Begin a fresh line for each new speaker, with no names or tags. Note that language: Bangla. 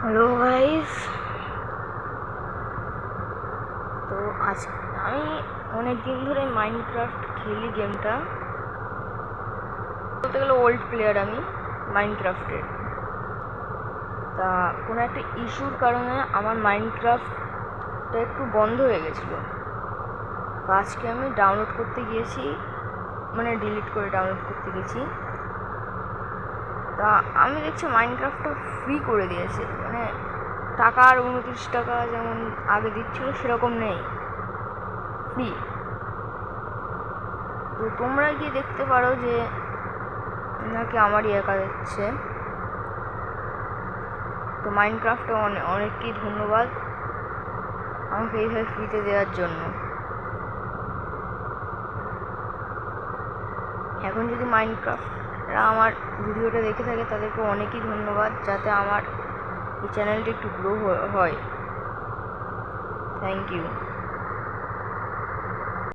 Hello guys. তো আজ আমি অনেক দিন ধরে মাইনক্রাফট খেলি। গেমটা বলতে গেলে ওল্ড প্লেয়ার আমি মাইনক্রাফটের। তা কোনো একটা ইস্যুর কারণে আমার মাইনক্রাফটটা একটু বন্ধ হয়ে গেছিলো। তো আজকে আমি ডাউনলোড করতে গিয়েছি, মানে ডিলিট করে ডাউনলোড করতে গেছি। তা আমি দেখছি মাইনক্রাফটটা ফ্রি করে দিয়েছে, মানে টাকা আর 29 টাকা যেমন আগে দিচ্ছিল সেরকম নেই, ফ্রি। তো তোমরা গিয়ে দেখতে পারো যে নাকি আমারই একা দিচ্ছে। তো মাইনক্রাফটে অনেকই ধন্যবাদ আমাকে এইভাবে ফ্রিতে দেওয়ার জন্য। এখন যদি মাইনক্রাফটরা আমার ভিডিওটা দেখে থাকে তাদেরকে অনেকই ধন্যবাদ, যাতে আমার এই চ্যানেলটা একটু গ্রো হয়। Thank you.